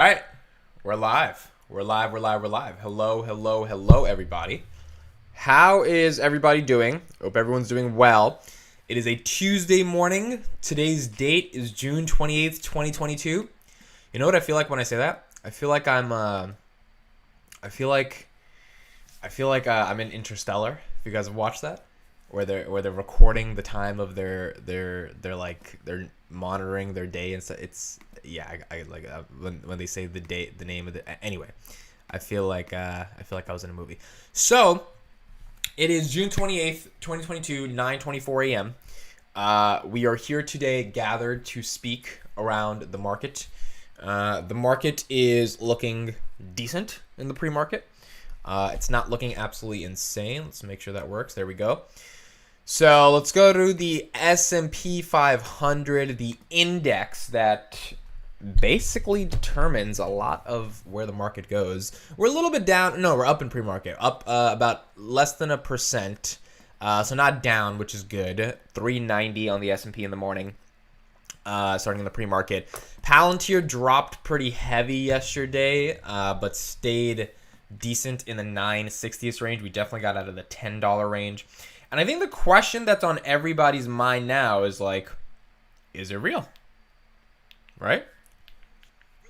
All right, we're live. We're live. We're live. We're live. Hello, hello, hello, everybody. How is everybody doing? Hope everyone's doing well. It is a Tuesday morning. Today's date is June 28th, 2022. You know what I feel like when I say that? I feel like I'm in Interstellar. If you guys have watched that, where they're recording the time of their they're monitoring their day and stuff. I like when they say the date, the name of the. Anyway, I feel like I was in a movie. So it is June 28th, 2022, 9:24 a.m. We are here today gathered to speak around the market. The market is looking decent in the pre-market. It's not looking absolutely insane. Let's make sure that works. There we go. So let's go to the S&P 500, the index that basically determines a lot of where the market goes. We're a little bit down. No, we're up in pre-market. Up about less than 1%. So not down, which is good. 390 on the S&P in the morning. Starting in the pre-market. Palantir dropped pretty heavy yesterday, but stayed decent in the 960s range. We definitely got out of the $10 range. And I think the question that's on everybody's mind now is like, is it real? Right?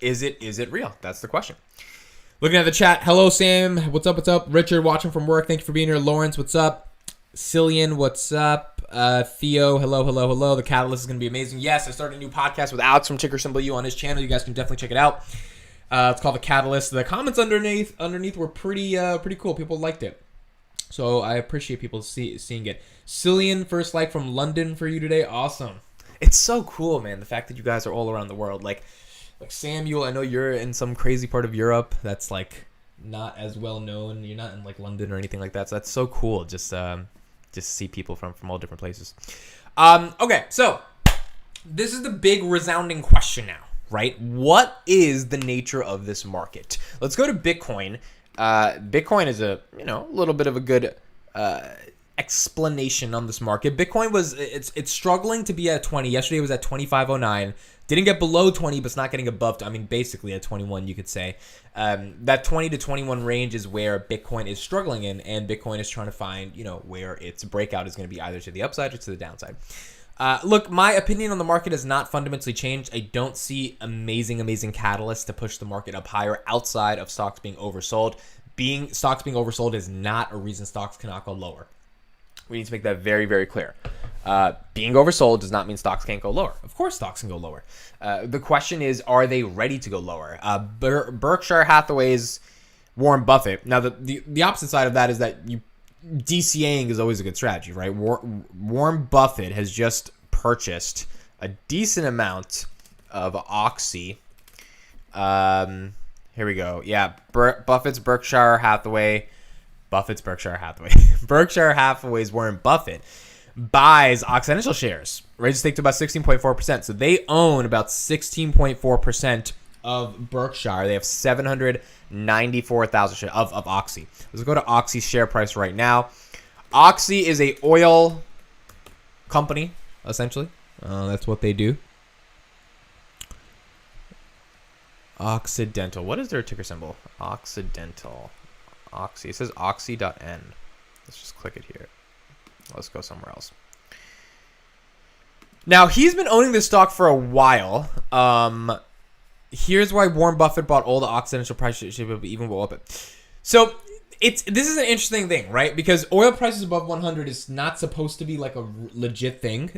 Is it real? That's the question. Looking at the chat. Hello, Sam. What's up? What's up? Richard, watching from work. Thank you for being here. Lawrence, what's up? Cillian, what's up? Theo, hello, hello, hello. The Catalyst is going to be amazing. Yes, I started a new podcast with Alex from Ticker Symbol U on his channel. You guys can definitely check it out. It's called The Catalyst. The comments underneath were pretty cool. People liked it. So I appreciate people seeing it. Cillian, first like from London for you today. Awesome. It's so cool, man. The fact that you guys are all around the world. Like Samuel, I know you're in some crazy part of Europe that's like not as well known. You're not in like London or anything like that. So that's so cool. Just see people from all different places. Okay, so this is the big resounding question now, right? What is the nature of this market? Let's go to Bitcoin. Bitcoin is a little bit of a good explanation on this market. Bitcoin it's struggling to be at 20. Yesterday it was at 2509. Didn't get below 20, but it's not getting above. Basically at 21, you could say. That 20 to 21 range is where Bitcoin is struggling in, and Bitcoin is trying to find where its breakout is going to be either to the upside or to the downside. Look, my opinion on the market has not fundamentally changed. I don't see amazing catalysts to push the market up higher outside of stocks being oversold. Stocks being oversold is not a reason stocks cannot go lower. We need to make that very, very clear. Being oversold does not mean stocks can't go lower. Of course stocks can go lower. The question is, are they ready to go lower? Berkshire Hathaway's Warren Buffett. Now, the opposite side of that is that DCAing is always a good strategy, right? Warren Buffett has just purchased a decent amount of Oxy. Here we go. Yeah, Buffett's Berkshire Hathaway. Berkshire Hathaway's Warren Buffett buys Occidental shares, raised stake to about 16.4%. So they own about 16.4% of Berkshire. They have 794,000 shares of Oxy. Let's go to Oxy's share price right now. Oxy is a oil company, essentially. That's what they do. Occidental. What is their ticker symbol? Occidental. Oxy. It says oxy.n. Let's just click it here. Let's go somewhere else. Now, he's been owning this stock for a while. Here's why Warren Buffett bought all the Occidental price should even go up it. So this is an interesting thing, right? Because oil prices above 100 is not supposed to be like a legit thing.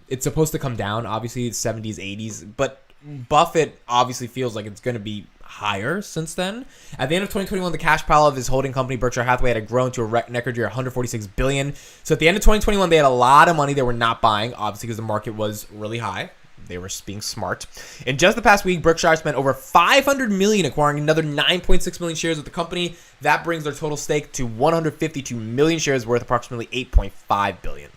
It's supposed to come down, obviously, 70s, 80s, but Buffett obviously feels like it's going to be higher since then. At the end of 2021, the cash pile of his holding company, Berkshire Hathaway, had grown to a record year, $146 billion. So at the end of 2021, they had a lot of money they were not buying, obviously because the market was really high. They were being smart. In just the past week, Berkshire spent over $500 million acquiring another 9.6 million shares of the company. That brings their total stake to 152 million shares worth approximately $8.5 billion.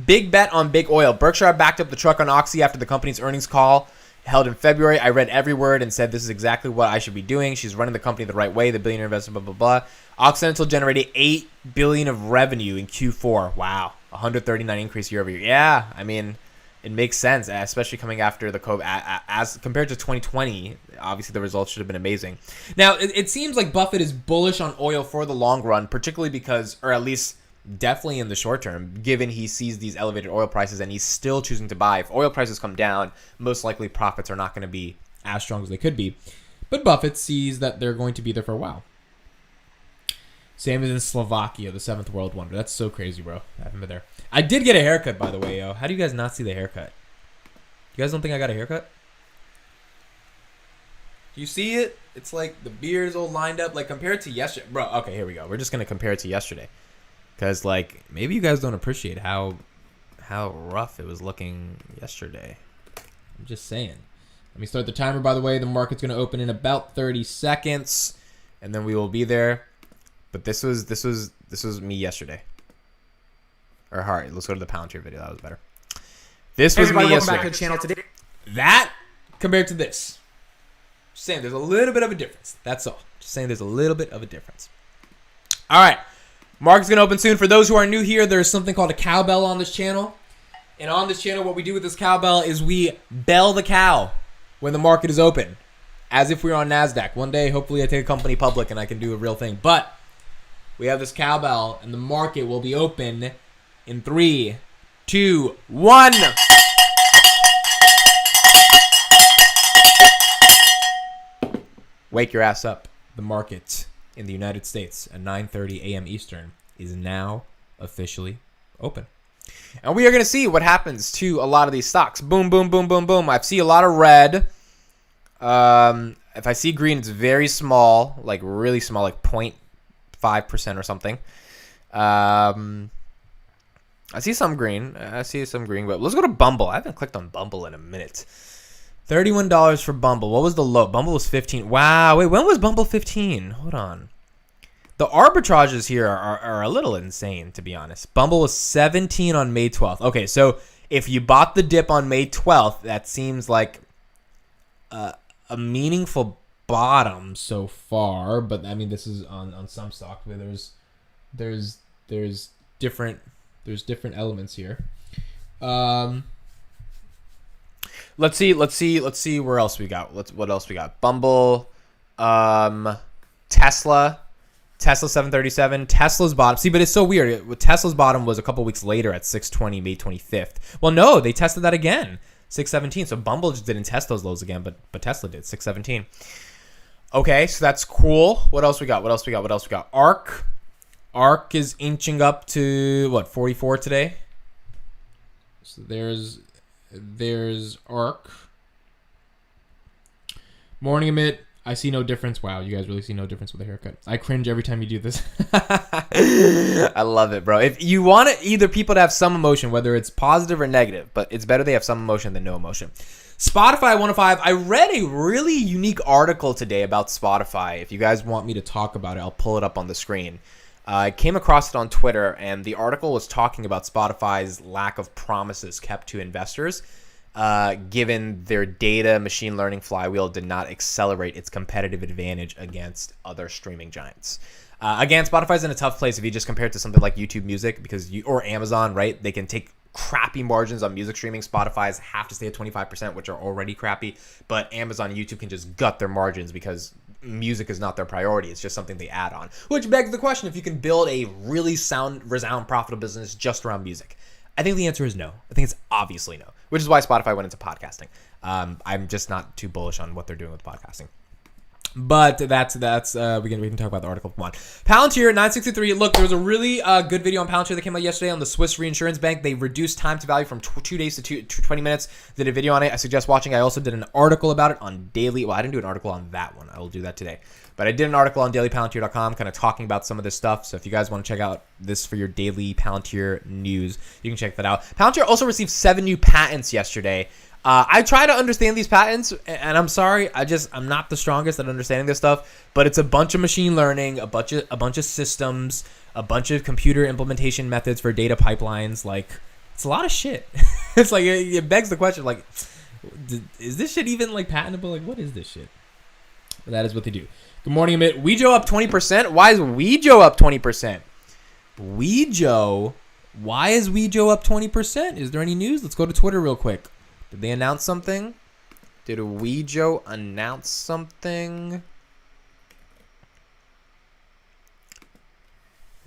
Big bet on big oil. Berkshire backed up the truck on Oxy after the company's earnings call held in February. I read every word and said this is exactly what I should be doing. She's running the company the right way. The billionaire investor, blah, blah, blah. Occidental generated $8 billion of revenue in Q4. Wow. 139 increase year over year. Yeah, I mean, It makes sense, especially coming after the COVID. As compared to 2020, obviously the results should have been amazing. Now, it seems like Buffett is bullish on oil for the long run, particularly because, or at least definitely in the short term, given he sees these elevated oil prices and he's still choosing to buy. If oil prices come down, most likely profits are not going to be as strong as they could be. But Buffett sees that they're going to be there for a while. Same as in Slovakia, the seventh world wonder. That's so crazy, bro. I haven't been there. I did get a haircut, by the way, yo. How do you guys not see the haircut? You guys don't think I got a haircut? You see it? It's like the beard's all lined up. Like, compared to yesterday. Bro, okay, here we go. We're just going to compare it to yesterday. Because, like, maybe you guys don't appreciate how rough it was looking yesterday. I'm just saying. Let me start the timer, by the way. The market's going to open in about 30 seconds. And then we will be there. But this was me yesterday. Or alright, let's go to the Palantir video. That was better. This was me yesterday. Welcome back to the channel today. That compared to this. Just saying there's a little bit of a difference. That's all. Just saying there's a little bit of a difference. Alright. Market's gonna open soon. For those who are new here, there's something called a cowbell on this channel. And on this channel, what we do with this cowbell is we bell the cow when the market is open. As if we were on NASDAQ. One day, hopefully I take a company public and I can do a real thing. But we have this cowbell, and the market will be open in 3, 2, 1. Wake your ass up. The market in the United States at 9:30 a.m. Eastern is now officially open. And we are going to see what happens to a lot of these stocks. Boom, boom, boom, boom, boom. I see a lot of red. If I see green, it's very small, like really small, like 0.5% or something. I see some green. But let's go to Bumble. I haven't clicked on Bumble in a minute. $31 for Bumble. What was the low? Bumble was 15. Wow. Wait, when was Bumble 15? Hold on. The arbitrages here are a little insane, to be honest. Bumble was 17 on May 12th. Okay, so if you bought the dip on May 12th, that seems like a meaningful bottom so far. But I mean, this is on some stock where there's different elements here. Let's see where else we got. What else we got? Bumble, Tesla 737. Tesla's bottom. See, but it's so weird. Tesla's bottom was a couple weeks later at 620, May 25th. Well, no, they tested that again, 617. So Bumble just didn't test those lows again, but Tesla did, 617. Okay, so that's cool. What else we got? ARK is inching up to what, 44 today. So there's ARK. Morning emit. I see no difference. Wow, you guys really see no difference with a haircut. I cringe every time you do this. I love it, bro. If you want either people to have some emotion, whether it's positive or negative, but it's better they have some emotion than no emotion. Spotify 105. I read a really unique article today about Spotify. If you guys want me to talk about it, I'll pull it up on the screen. I came across it on Twitter, and the article was talking about Spotify's lack of promises kept to investors, given their data machine learning flywheel did not accelerate its competitive advantage against other streaming giants. Again, Spotify's in a tough place if you just compare it to something like YouTube Music, or Amazon, right? They can take crappy margins on music streaming. Spotify's have to stay at 25%, which are already crappy, but Amazon and YouTube can just gut their margins because music is not their priority. It's just something they add on, which begs the question if you can build a really resound profitable business just around music. I think the answer is no. I think it's obviously no, which is why Spotify went into podcasting. I'm just not too bullish on what they're doing with podcasting. But that's we can talk about the article. Come on. Palantir 963. Look, there was a really good video on Palantir that came out yesterday on the Swiss Reinsurance Bank. They reduced time to value from 2 days to 20 minutes. Did a video on it. I suggest watching. I also did an article about it on Daily. Well, I didn't do an article on that one. I will do that today. But I did an article on dailypalantir.com kind of talking about some of this stuff. So if you guys want to check out this for your daily Palantir news, you can check that out. Palantir also received 7 new patents yesterday. I try to understand these patents, and I'm sorry, I'm not the strongest at understanding this stuff, but it's a bunch of machine learning, a bunch of systems, a bunch of computer implementation methods for data pipelines. Like, it's a lot of shit. It's like, it begs the question, like, is this shit even like patentable? Like, what is this shit? But that is what they do. Good morning, Amit. Weejo up 20%. Why is Weejo up 20%? Weejo Why is Wejo up 20%? Is there any news? Let's go to Twitter real quick. Did they announce something? Did Wejo announce something?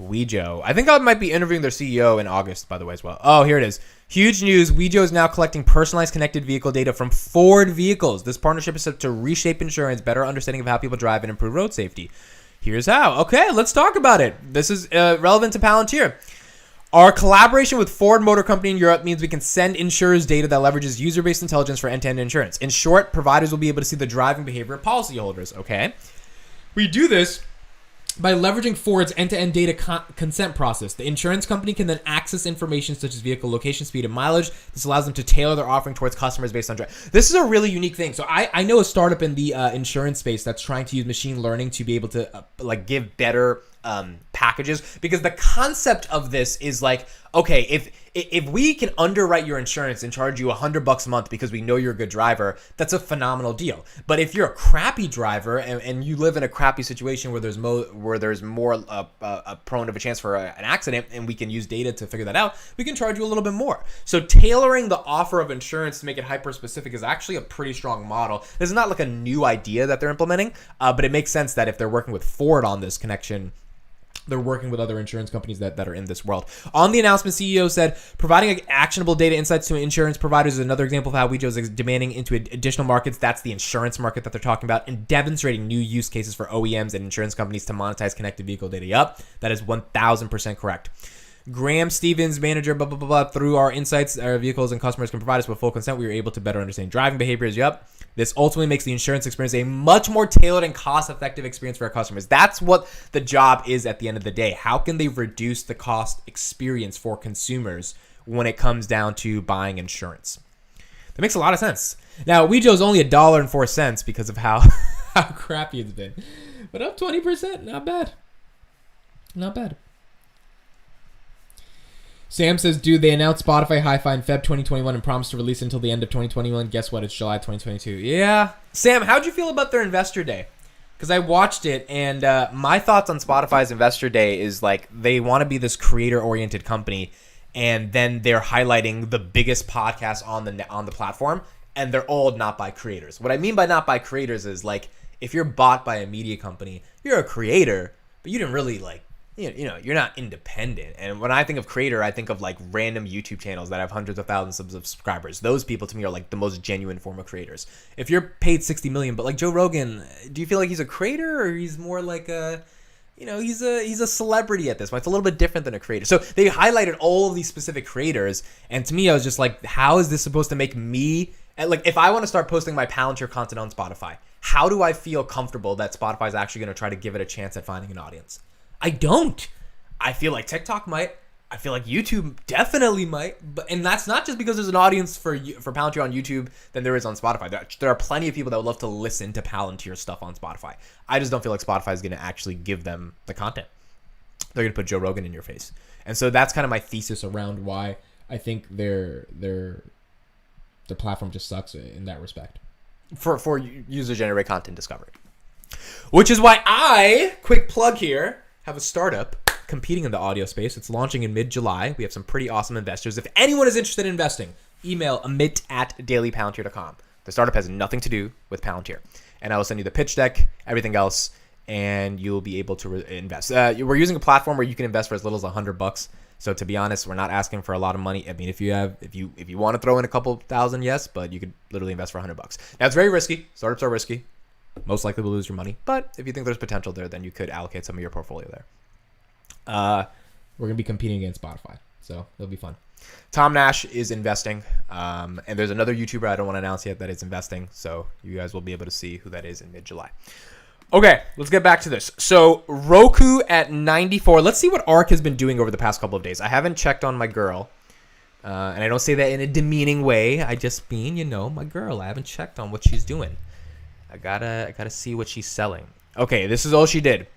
Wejo. I think I might be interviewing their CEO in August, by the way, as well. Oh, here it is. Huge news. Wejo is now collecting personalized connected vehicle data from Ford vehicles. This partnership is set to reshape insurance, better understanding of how people drive, and improve road safety. Here's how. Okay, let's talk about it. This is relevant to Palantir. Our collaboration with Ford Motor Company in Europe means we can send insurers data that leverages user-based intelligence for end-to-end insurance. In short, providers will be able to see the driving behavior of policyholders. Okay. We do this by leveraging Ford's end-to-end data consent process. The insurance company can then access information such as vehicle location, speed, and mileage. This allows them to tailor their offering towards customers based on drive. This is a really unique thing. So I know a startup in the insurance space that's trying to use machine learning to be able to give better packages, because the concept of this is like, okay, if we can underwrite your insurance and charge you $100 a month because we know you're a good driver, that's a phenomenal deal. But if you're a crappy driver and you live in a crappy situation where there's more prone of a chance for an accident, and we can use data to figure that out, we can charge you a little bit more. So tailoring the offer of insurance to make it hyper specific is actually a pretty strong model. This is not like a new idea that they're implementing, but it makes sense that if they're working with Ford on this connection, they're working with other insurance companies that are in this world. On the announcement, CEO said, providing actionable data insights to insurance providers is another example of how Wejo is demanding into additional markets. That's the insurance market that they're talking about, and demonstrating new use cases for OEMs and insurance companies to monetize connected vehicle data. Yup, that is 1,000% correct. Graham Stevens, manager, blah, blah, blah, blah. Through our insights, our vehicles and customers can provide us with full consent. We are able to better understand driving behaviors. Yup. This ultimately makes the insurance experience a much more tailored and cost-effective experience for our customers. That's what the job is at the end of the day. How can they reduce the cost experience for consumers when it comes down to buying insurance? That makes a lot of sense. Now, Wejo's only $1.04 because of how crappy it's been. But up 20%, not bad. Not bad. Sam says, dude, they announced Spotify Hi-Fi in Feb 2021 and promised to release until the end of 2021. Guess what? It's July 2022. Yeah. Sam, how'd you feel about their Investor Day? Because I watched it, and my thoughts on Spotify's Investor Day is like they want to be this creator-oriented company, and then they're highlighting the biggest podcasts on the platform, and they're all not by creators. What I mean by not by creators is like if you're bought by a media company, you're a creator, but you didn't really you're not independent. And when I think of creator, I think of like random YouTube channels that have hundreds of thousands of subscribers. Those people to me are like the most genuine form of creators. If you're paid 60 million, but like Joe Rogan, do you feel like he's a creator, or he's more like he's a celebrity at this point? It's a little bit different than a creator. So they highlighted all of these specific creators, and to me, I was just like, how is this supposed to make me, like, if I want to start posting my Palantir content on Spotify, how do I feel comfortable that Spotify is actually going to try to give it a chance at finding an audience? I don't. I feel like TikTok might. I feel like YouTube definitely might. And that's not just because there's an audience for Palantir on YouTube than there is on Spotify. There are plenty of people that would love to listen to Palantir stuff on Spotify. I just don't feel like Spotify is going to actually give them the content. They're going to put Joe Rogan in your face. And so that's kind of my thesis around why I think their platform just sucks in that respect. For user-generated content discovery. Which is why quick plug here, have a startup competing in the audio space. It's launching in mid-July. We have some pretty awesome investors. If anyone is interested in investing, email amit@dailypalantir.com. The startup has nothing to do with Palantir. And I will send you the pitch deck, everything else, and you'll be able to invest. We're using a platform where you can invest for as little as $100. So to be honest, we're not asking for a lot of money. I mean, if you want to throw in a couple thousand, yes, but you could literally invest for $100. Now, it's very risky. Startups are risky. Most likely will lose your money. But if you think there's potential there, then you could allocate some of your portfolio there. We're going to be competing against Spotify, so it'll be fun. Tom Nash is investing, and there's another YouTuber I don't want to announce yet that is investing, so you guys will be able to see who that is in mid-July. Okay, let's get back to this. So Roku at 94. Let's see what ARK has been doing over the past couple of days. I haven't checked on my girl, and I don't say that in a demeaning way. I just mean, my girl. I haven't checked on what she's doing. I gotta see what she's selling. Okay, this is all she did.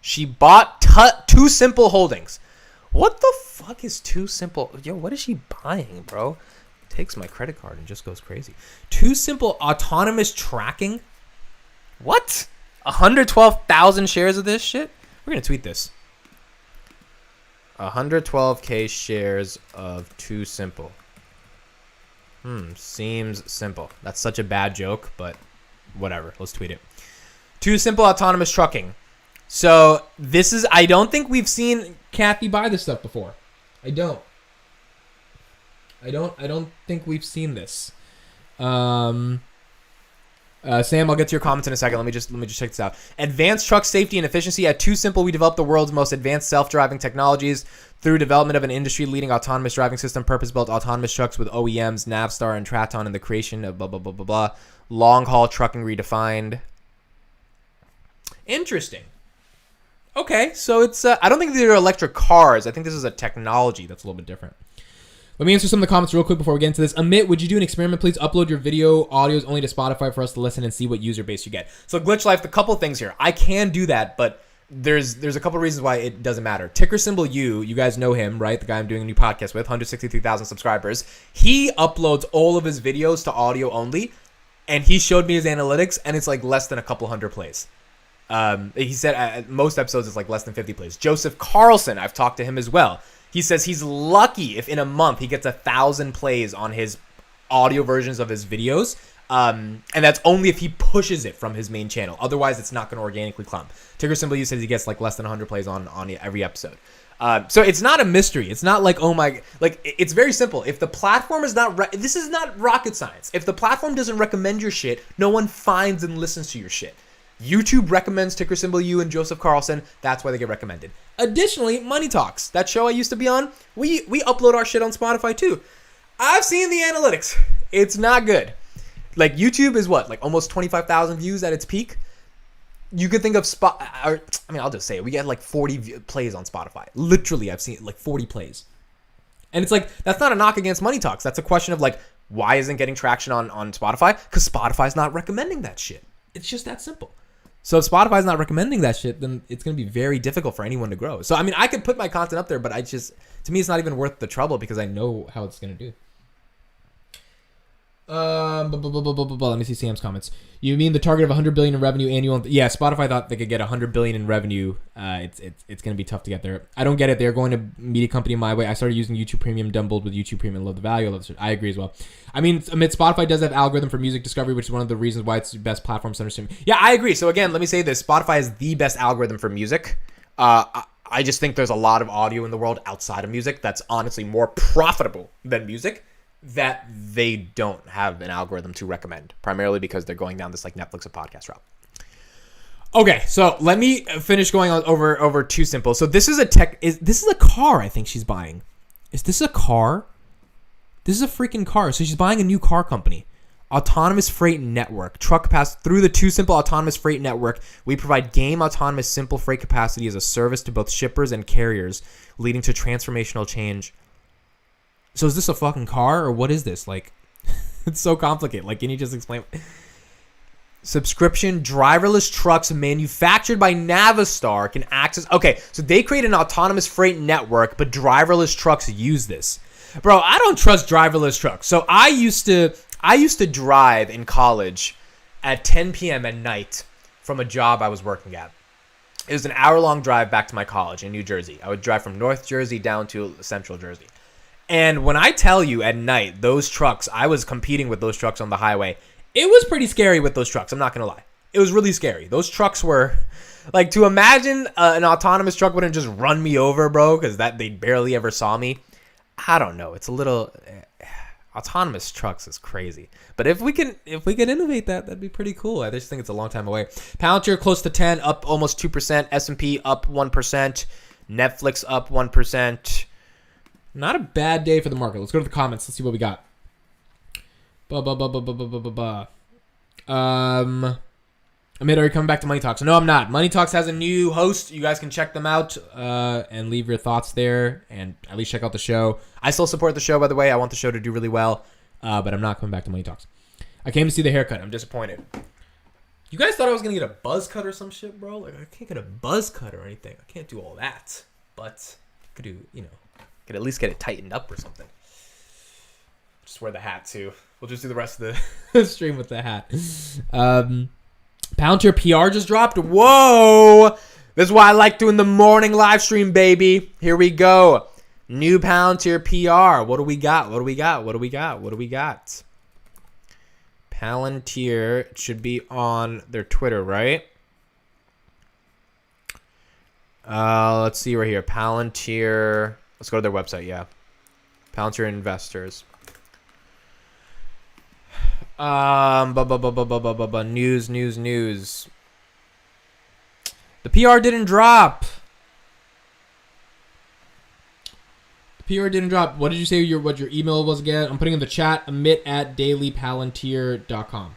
She bought Too Simple Holdings. What the fuck is Too Simple? Yo, what is she buying, bro? Takes my credit card and just goes crazy. Too Simple Autonomous Tracking? What? 112,000 shares of this shit? We're gonna tweet this. 112K shares of Too Simple. Seems simple. That's such a bad joke, but whatever. Let's tweet it. Too Simple autonomous trucking. So this is, I don't think we've seen Kathy buy this stuff before. I don't think we've seen this. Sam, I'll get to your comments in a second. Let me just check this out. Advanced truck safety and efficiency. At Too Simple, we developed the world's most advanced self-driving technologies through development of an industry-leading autonomous driving system, purpose-built autonomous trucks with OEMs, Navstar, and Traton, and the creation of blah, blah, blah, blah, blah. Long-haul trucking redefined. Interesting. Okay, so it's, I don't think these are electric cars. I think this is a technology that's a little bit different. Let me answer some of the comments real quick before we get into this. Amit, would you do an experiment? Please upload your video audios only to Spotify for us to listen and see what user base you get. So Glitch Life, the couple things here. I can do that, but there's a couple reasons why it doesn't matter. Ticker symbol you guys know him, right? The guy I'm doing a new podcast with, 163,000 subscribers. He uploads all of his videos to audio only, and he showed me his analytics, and it's like less than a couple hundred plays. He said most episodes it's like less than 50 plays. Joseph Carlson, I've talked to him as well. He says he's lucky if in a month he gets 1,000 plays on his audio versions of his videos. And that's only if he pushes it from his main channel. Otherwise, it's not going to organically climb. Ticker symbol you says he gets like less than 100 plays on every episode. So it's not a mystery. It's not like, oh my, like it's very simple. If the platform is not, this is not rocket science. If the platform doesn't recommend your shit, no one finds and listens to your shit. YouTube recommends Ticker Symbol You and Joseph Carlson. That's why they get recommended. Additionally, Money Talks, that show I used to be on, we upload our shit on Spotify too. I've seen the analytics. It's not good. Like YouTube is what, like almost 25,000 views at its peak. You could think of I'll just say it. We get like 40 plays on Spotify. Literally, I've seen like 40 plays. And it's like, that's not a knock against Money Talks. That's a question of like, why isn't it getting traction on Spotify? Because Spotify's not recommending that shit. It's just that simple. So if Spotify's not recommending that shit, then it's going to be very difficult for anyone to grow. So, I mean, I could put my content up there, but to me, it's not even worth the trouble because I know how it's going to do. Let me see Sam's comments. You mean the target of 100 billion in revenue annual? Yeah, Spotify thought they could get 100 billion in revenue. It's going to be tough to get there. I don't get it. They're going to media company my way. I started using YouTube Premium, doubled with YouTube Premium. Love the value. I love this. I agree as well. I mean, Spotify does have algorithm for music discovery, which is one of the reasons why it's the best platform to understand. Yeah, I agree. So again, let me say this: Spotify is the best algorithm for music. I just think there's a lot of audio in the world outside of music that's honestly more profitable than music, that they don't have an algorithm to recommend, primarily because they're going down this like Netflix of podcast route. Okay, so let me finish going on over Too Simple. So this is this is a car I think she's buying. Is this a car? This is a freaking car. So she's buying a new car company. Autonomous Freight Network. Truck pass through the Too Simple Autonomous Freight Network. We provide game autonomous simple freight capacity as a service to both shippers and carriers, leading to transformational change. So is this a fucking car or what is this? Like, it's so complicated. Like, can you just explain? Subscription driverless trucks manufactured by Navistar can access. Okay, so they create an autonomous freight network, but driverless trucks use this. Bro, I don't trust driverless trucks. So I used to drive in college at 10 p.m. at night from a job I was working at. It was an hour-long drive back to my college in New Jersey. I would drive from North Jersey down to Central Jersey. And when I tell you at night, those trucks, I was competing with those trucks on the highway. It was pretty scary with those trucks. I'm not going to lie. It was really scary. Those trucks were, like, to imagine an autonomous truck wouldn't just run me over, bro, because they barely ever saw me. I don't know. It's a little, autonomous trucks is crazy. But if we can innovate that, that'd be pretty cool. I just think it's a long time away. Palantir close to 10, up almost 2%. S&P up 1%. Netflix up 1%. Not a bad day for the market. Let's go to the comments. Let's see what we got. Amit, are you coming back to Money Talks? No, I'm not. Money Talks has a new host. You guys can check them out and leave your thoughts there and at least check out the show. I still support the show, by the way. I want the show to do really well, but I'm not coming back to Money Talks. I came to see the haircut. I'm disappointed. You guys thought I was going to get a buzz cut or some shit, bro? Like, I can't get a buzz cut or anything. I can't do all that. But I could do, could at least get it tightened up or something. Just wear the hat, too. We'll just do the rest of the stream with the hat. Palantir PR just dropped. Whoa! This is why I like doing the morning live stream, baby. Here we go. New Palantir PR. What do we got? Palantir should be on their Twitter, right? Let's see right here. Palantir. Let's go to their website, yeah. Palantir Investors. News. The PR didn't drop. PR didn't drop. What did you say what your email was again? I'm putting in the chat, amit@dailypalantir.com.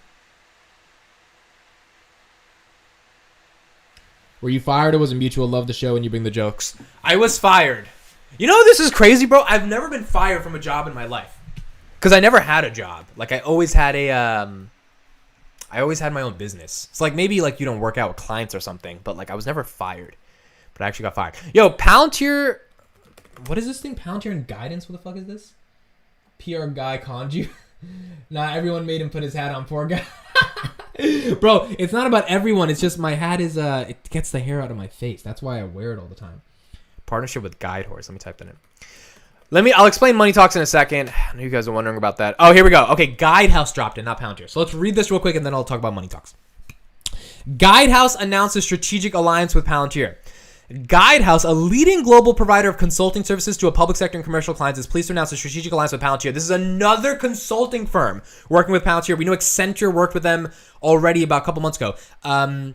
Were you fired or was it mutual? Love the show and you bring the jokes. I was fired. You know, this is crazy, bro. I've never been fired from a job in my life. Because I never had a job. Like, I always had my own business. It's like maybe like you don't work out with clients or something, but like I was never fired. But I actually got fired. Yo, Palantir. What is this thing? Palantir and Guidance? What the fuck is this? PR guy conned you? Nah, everyone made him put his hat on. Poor guy. Bro, it's not about everyone. It's just my hat is, it gets the hair out of my face. That's why I wear it all the time. Partnership with Guide Horse. Let me type that in. I'll explain Money Talks in a second. I know you guys are wondering about that. Oh, here we go. Okay, Guidehouse dropped in, not Palantir. So let's read this real quick and then I'll talk about Money Talks. Guidehouse announces strategic alliance with Palantir. Guidehouse, a leading global provider of consulting services to a public sector and commercial clients, is pleased to announce a strategic alliance with Palantir. This is another consulting firm working with Palantir. We know Accenture worked with them already about a couple months ago. The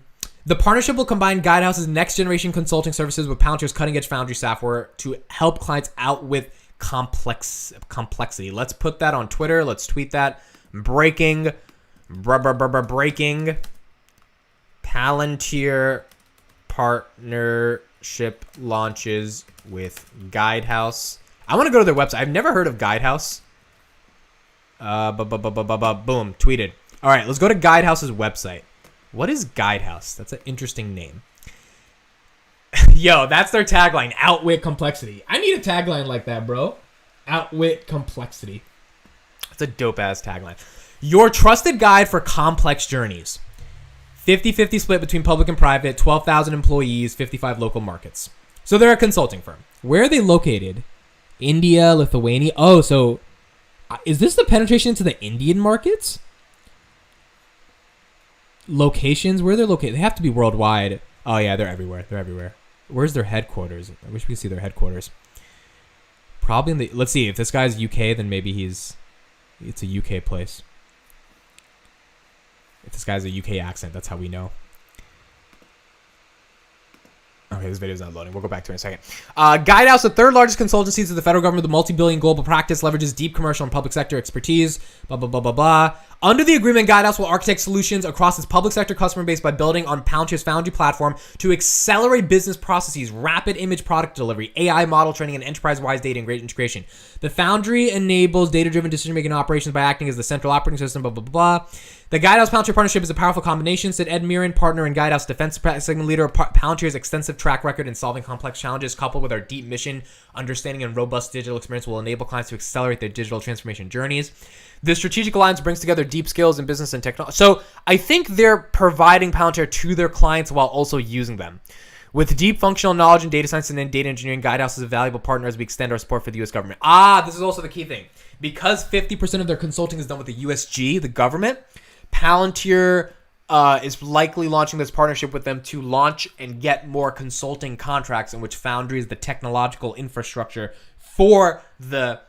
partnership will combine Guidehouse's next-generation consulting services with Palantir's cutting-edge Foundry software to help clients out with complexity. Let's put that on Twitter. Let's tweet that. Breaking. Palantir partnership launches with Guidehouse. I want to go to their website. I've never heard of Guidehouse. Boom, tweeted. All right, let's go to Guidehouse's website. What is Guidehouse? That's an interesting name. Yo, that's their tagline. Outwit complexity. I need a tagline like that, bro. Outwit complexity. That's a dope-ass tagline. Your trusted guide for complex journeys. 50-50 split between public and private, 12,000 employees, 55 local markets. So they're a consulting firm. Where are they located? India, Lithuania. Oh, so is this the penetration into the Indian markets? Locations, where they're located? They have to be worldwide. Oh, yeah, they're everywhere. Where's their headquarters? I wish we could see their headquarters. Probably in the... Let's see. If this guy's UK, then maybe it's a UK place. If this guy has a UK accent, that's how we know. Okay, this video is not loading. We'll go back to it in a second. Guidehouse, the third largest consultancy to the federal government, the multi-billion global practice, leverages deep commercial and public sector expertise. Blah, blah, blah, blah, blah. Under the agreement, Guidehouse will architect solutions across its public sector customer base by building on Palantir's Foundry platform to accelerate business processes, rapid image product delivery, AI model training, and enterprise-wide data integration. The Foundry enables data-driven decision-making operations by acting as the central operating system, blah, blah, blah, blah. The Guidehouse-Palantir partnership is a powerful combination, said Ed Mirren, partner and Guidehouse defense segment leader. Palantir's extensive track record in solving complex challenges, coupled with our deep mission, understanding, and robust digital experience, will enable clients to accelerate their digital transformation journeys. This strategic alliance brings together deep skills in business and technology. So I think they're providing Palantir to their clients while also using them. With deep functional knowledge in data science and data engineering, Guidehouse is a valuable partner as we extend our support for the U.S. government. This is also the key thing. Because 50% of their consulting is done with the USG, the government, Palantir is likely launching this partnership with them to launch and get more consulting contracts in which Foundry is the technological infrastructure for the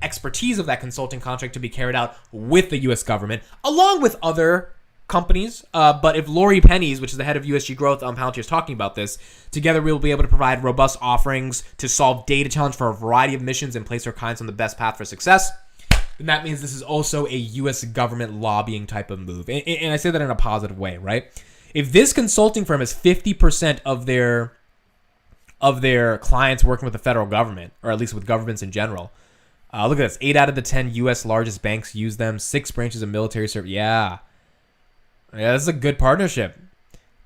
expertise of that consulting contract to be carried out with the U.S. government, along with other companies. But if Lori Pennies, which is the head of USG Growth on Palantir, is talking about this, together we will be able to provide robust offerings to solve data challenge for a variety of missions and place our clients on the best path for success. And that means this is also a U.S. government lobbying type of move. And I say that in a positive way, right? If this consulting firm has 50% of their clients working with the federal government, or at least with governments in general, look at this. 8 out of the 10 U.S. largest banks use them. 6 branches of military service. Yeah, this is a good partnership.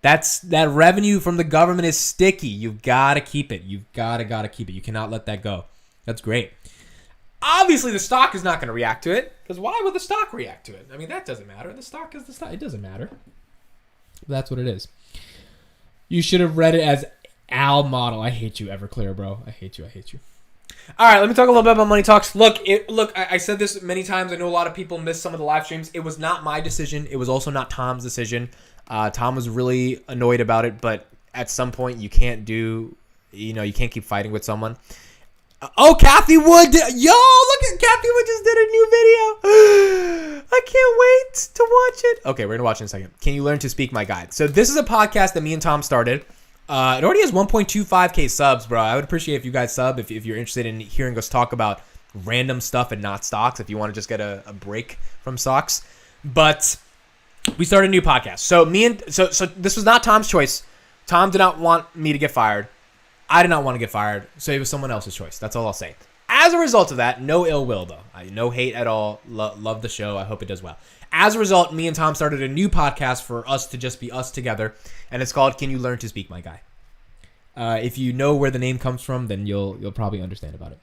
That revenue from the government is sticky. You've got to keep it. You've got to keep it. You cannot let that go. That's great. Obviously, the stock is not going to react to it, because why would the stock react to it? I mean, that doesn't matter. The stock is the stock. It doesn't matter. But that's what it is. You should have read it as Al Model. I hate you, Everclear, bro. I hate you. All right, let me talk a little bit about Money Talks. Look, I said this many times. I know a lot of people miss some of the live streams. It was not my decision. It was also not Tom's decision. Tom was really annoyed about it, but at some point you can't keep fighting with someone. Kathy Wood. Look at Kathy Wood just did a new video. I can't wait to watch it. Okay, we're going to watch it in a second. Can you learn to speak, my guide? So this is a podcast that me and Tom started. It already has 1.25k subs, bro. I would appreciate if you guys sub if you're interested in hearing us talk about random stuff and not stocks, if you want to just get a break from stocks. But we started a new podcast. So so this was not Tom's choice. Tom did not want me to get fired. I did not want to get fired, so it was someone else's choice. That's all I'll say. As a result of that, no ill will, though. No hate at all. Love the show. I hope it does well. As a result, me and Tom started a new podcast for us to just be us together, and it's called Can You Learn to Speak, My Guy? If you know where the name comes from, then you'll probably understand about it.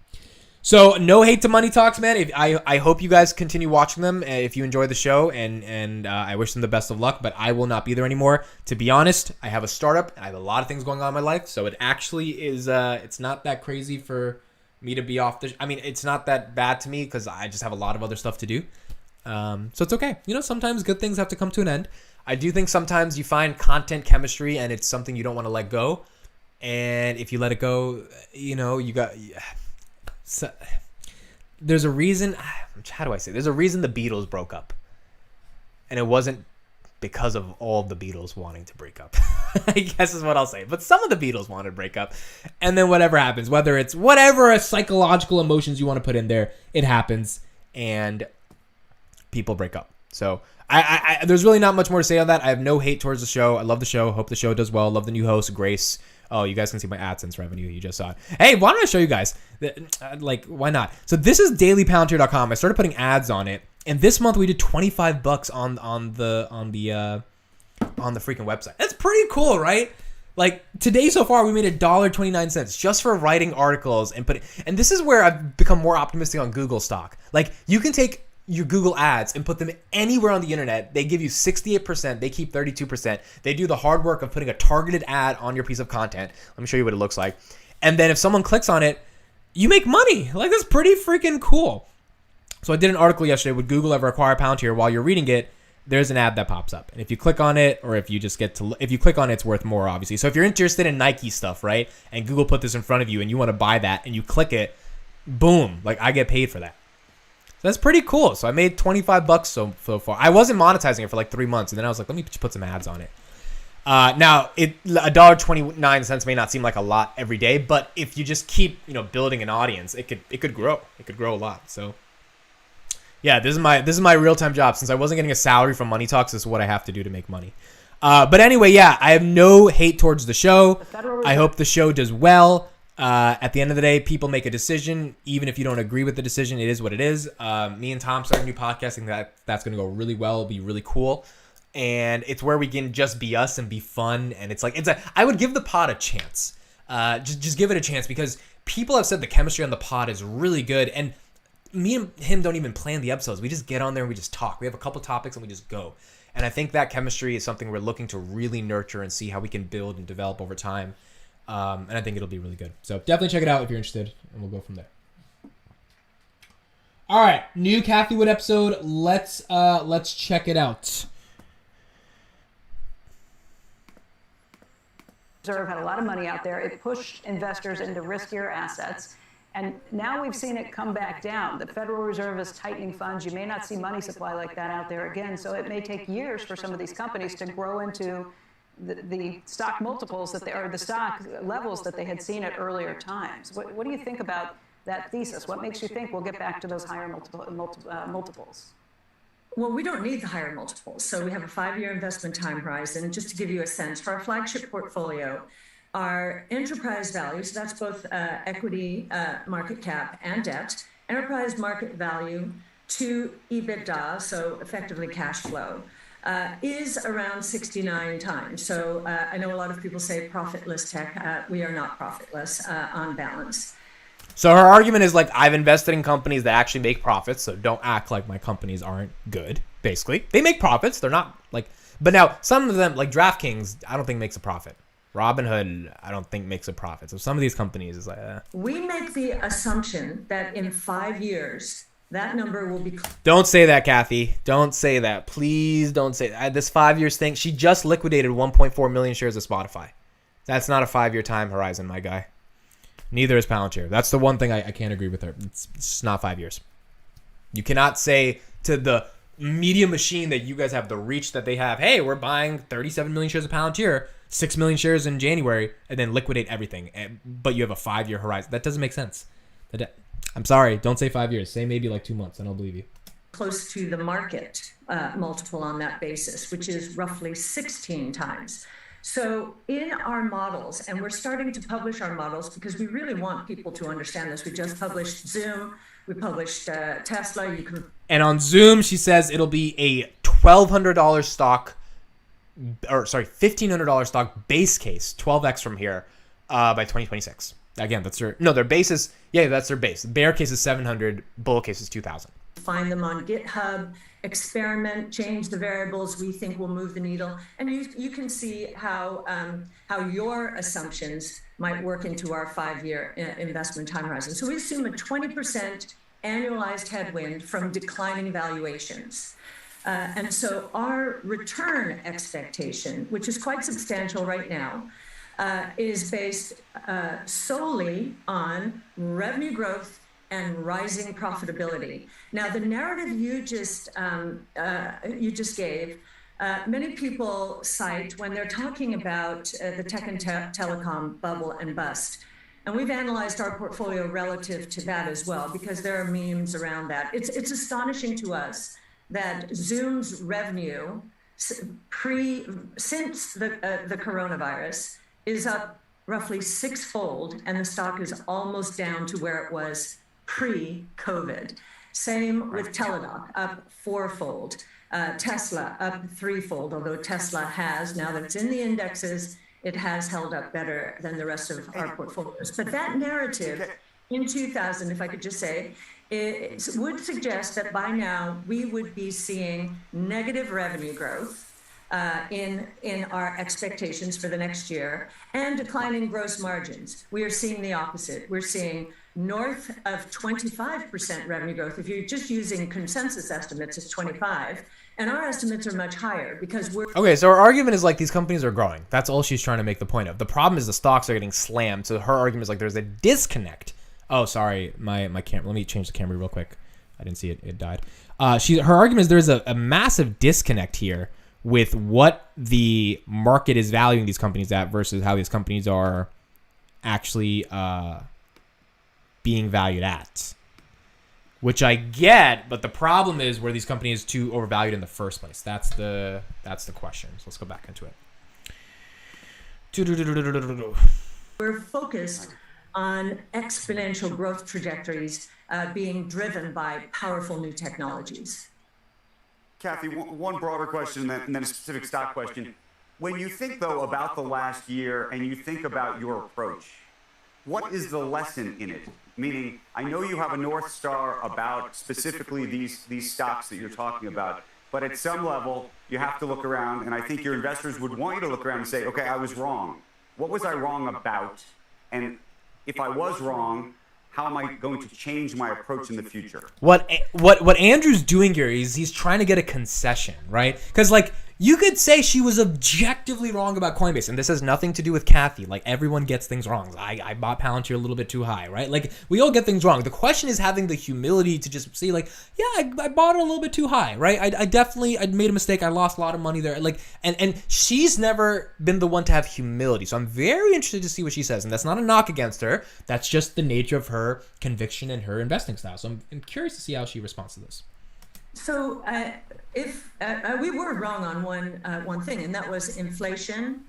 So, no hate to Money Talks, man. I hope you guys continue watching them if you enjoy the show, and I wish them the best of luck, but I will not be there anymore. To be honest, I have a startup. I have a lot of things going on in my life, so it actually is, it's not that crazy for me to be off the... it's not that bad to me because I just have a lot of other stuff to do. So it's okay. Sometimes good things have to come to an end. I do think sometimes you find content chemistry and it's something you don't want to let go. And if you let it go, you got... So, there's a reason... How do I say? There's a reason the Beatles broke up. And it wasn't because of all the Beatles wanting to break up. I guess is what I'll say. But some of the Beatles wanted to break up. And then whatever happens, whether it's whatever psychological emotions you want to put in there, it happens. And people break up. So I there's really not much more to say on that. I have no hate towards the show. I love the show. Hope the show does well. Love the new host, Grace. Oh, you guys can see my Adsense revenue. You just saw it. Hey, why don't I show you guys? Why not? So this is dailypalantir.com. I started putting ads on it, and this month we did $25 on the freaking website. That's pretty cool, right? Like today so far, we made $1.29 just for writing articles and and this is where I've become more optimistic on Google stock. Like you can take your Google ads and put them anywhere on the internet. They give you 68%. They keep 32%. They do the hard work of putting a targeted ad on your piece of content. Let me show you what it looks like. And then if someone clicks on it, you make money. Like that's pretty freaking cool. So I did an article yesterday. Would Google ever acquire Palantir? While you're reading it, there's an ad that pops up. And if you click on it, or if you just if you click on it, it's worth more, obviously. So if you're interested in Nike stuff, right? And Google put this in front of you and you want to buy that and you click it, boom, like I get paid for that. That's pretty cool. So I made $25 so far. I wasn't monetizing it for like 3 months, and then I was like, let me put some ads on it. Now, $1.29 may not seem like a lot every day, but if you just keep building an audience, it could grow. It could grow a lot. So yeah, this is my real time job. Since I wasn't getting a salary from Money Talks, this is what I have to do to make money. But anyway, yeah, I have no hate towards the show. I hope the show does well. At the end of the day, people make a decision. Even if you don't agree with the decision, it is what it is. Me and Tom started a new podcast. I think that's going to go really well. It'll be really cool. And it's where we can just be us and be fun. And I would give the pod a chance. Just give it a chance because people have said the chemistry on the pod is really good. And me and him don't even plan the episodes. We just get on there and we just talk. We have a couple topics and we just go. And I think that chemistry is something we're looking to really nurture and see how we can build and develop over time. And I think it'll be really good. So definitely check it out if you're interested, and we'll go from there. All right, new Kathy Wood episode. Let's check it out. Reserve had a lot of money out there. It pushed investors into riskier assets. And now we've seen it come back down. The Federal Reserve is tightening funds. You may not see money supply like that out there again. So it may take years for some of these companies to grow into the stock multiples or the stock levels that they had seen at earlier times. What do you think about that thesis? What makes you think we'll get back to those higher multiples? Well, we don't need the higher multiples. So we have a 5-year investment time horizon. Just to give you a sense, for our flagship portfolio, our enterprise value, so that's both equity, market cap, and debt, enterprise market value to EBITDA, so effectively cash flow, is around 69 times. So I know a lot of people say profitless tech. We are not profitless on balance. So her argument is I've invested in companies that actually make profits, so don't act like my companies aren't good, basically. They make profits. They're not but now some of them, like DraftKings, I don't think makes a profit. Robinhood, I don't think makes a profit. So some of these companies is like, We make the assumption that in 5 years, that number will be. Don't say that, Kathy. Don't say that. Please don't say that. This 5 years thing, she just liquidated 1.4 million shares of Spotify. That's not a 5-year time horizon, my guy. Neither is Palantir. That's the one thing I can't agree with her. It's just not 5 years. You cannot say to the media machine that you guys have the reach that they have, hey, we're buying 37 million shares of Palantir, 6 million shares in January, and then liquidate everything. But you have a 5-year horizon. That doesn't make sense. I'm sorry. Don't say 5 years. Say maybe like 2 months, and I'll believe you. Close to the market multiple on that basis, which is roughly 16 times. So in our models, and we're starting to publish our models because we really want people to understand this. We just published Zoom. We published Tesla. And on Zoom, she says it'll be a $1,200 stock, or sorry, $1,500 stock base case, 12x from here by 2026. Again, their base is, that's their base. Bear case is 700, bull case is 2,000. Find them on GitHub, experiment, change the variables we think will move the needle. And you can see how your assumptions might work into our 5-year investment time horizon. So we assume a 20% annualized headwind from declining valuations. And so our return expectation, which is quite substantial right now, is based solely on revenue growth and rising profitability. Now, the narrative you just gave, many people cite when they're talking about the tech and telecom bubble and bust. And we've analyzed our portfolio relative to that as well, because there are memes around that. It's astonishing to us that Zoom's revenue since the coronavirus is up roughly 6-fold, and the stock is almost down to where it was pre-COVID. Same with Teladoc, up 4-fold. Tesla up 3-fold, although Tesla has, now that it's in the indexes, it has held up better than the rest of our portfolios. But that narrative in 2000, if I could just say, it would suggest that by now we would be seeing negative revenue growth in our expectations for the next year and declining gross margins. We are seeing the opposite. We're seeing north of 25% revenue growth. If you're just using consensus estimates, it's 25. And our estimates are much higher because we're... Okay, so her argument is like these companies are growing. That's all she's trying to make the point of. The problem is the stocks are getting slammed. So her argument is like there's a disconnect. Oh, sorry, my camera. Let me change the camera real quick. I didn't see it. It died. Her argument is there's a massive disconnect here with what the market is valuing these companies at versus how these companies are actually being valued at. Which I get, but the problem is were these companies too overvalued in the first place? That's the question. So let's go back into it. We're focused on exponential growth trajectories being driven by powerful new technologies. Kathy, one broader question and then a specific stock question. When you think, though, about the last year and you think about your approach, what is the lesson in it? Meaning, I know you have a North Star about specifically these stocks that you're talking about, but at some level, you have to look around, and I think your investors would want you to look around and say, okay, I was wrong. What was I wrong about? And if I was wrong, how am I going to change my approach in the future? What Andrew's doing here is he's trying to get a concession, right? Because like you could say she was objectively wrong about Coinbase, and this has nothing to do with Kathy. Like everyone gets things wrong. I bought Palantir a little bit too high, right? Like we all get things wrong. The question is having the humility to just see, like, yeah, I bought it a little bit too high, right? I made a mistake. I lost a lot of money there. Like, and she's never been the one to have humility. So I'm very interested to see what she says, and that's not a knock against her. That's just the nature of her conviction and her investing style. So I'm curious to see how she responds to this. So if we were wrong on one thing, and that was inflation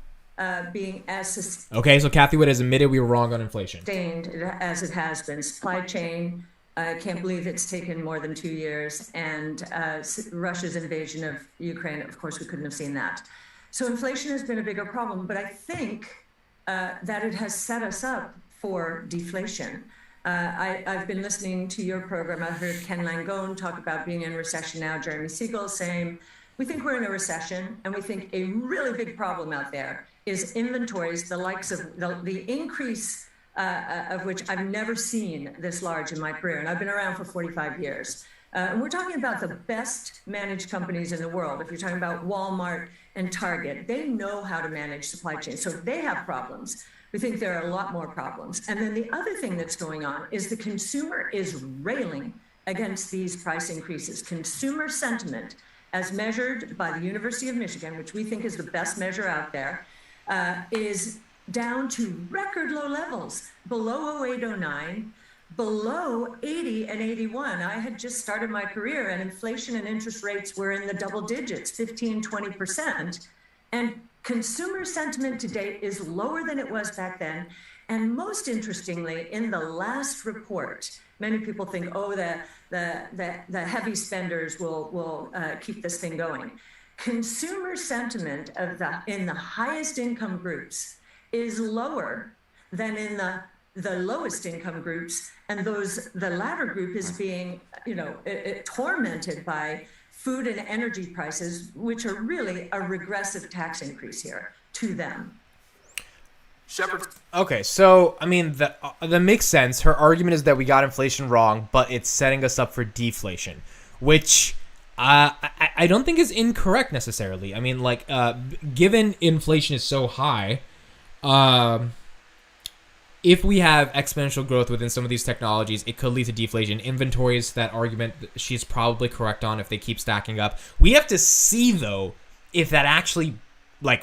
being as okay, so Kathy Wood has admitted we were wrong on inflation. Sustained as it has been. Supply chain, I can't believe it's taken more than 2 years, and Russia's invasion of Ukraine, of course, we couldn't have seen that. So inflation has been a bigger problem, but I think that it has set us up for deflation. I've been listening to your program. I heard Ken Langone talk about being in recession now, Jeremy Siegel, same. We think we're in a recession, and we think a really big problem out there is inventories, the likes of the increase of which I've never seen this large in my career. And I've been around for 45 years. And we're talking about the best managed companies in the world. If you're talking about Walmart and Target, they know how to manage supply chains. So they have problems. We think there are a lot more problems. And then the other thing that's going on is the consumer is railing against these price increases. Consumer sentiment, as measured by the University of Michigan, which we think is the best measure out there, is down to record low levels, below 0809, below 80 and 81. I had just started my career and inflation and interest rates were in the double digits, 15, 20%. And consumer sentiment to date is lower than it was back then. And most interestingly, in the last report, many people think, oh, the heavy spenders will keep this thing going. Consumer sentiment in the highest income groups is lower than in the lowest income groups, and the latter group is being, tormented by food and energy prices, which are really a regressive tax increase here to them. Shepard. Okay, so I mean that makes sense. Her argument is that we got inflation wrong, but it's setting us up for deflation, which I don't think is incorrect necessarily. I mean, like, given inflation is so high, if we have exponential growth within some of these technologies, it could lead to deflation. Inventories, that argument, she's probably correct on if they keep stacking up. We have to see, though, if that actually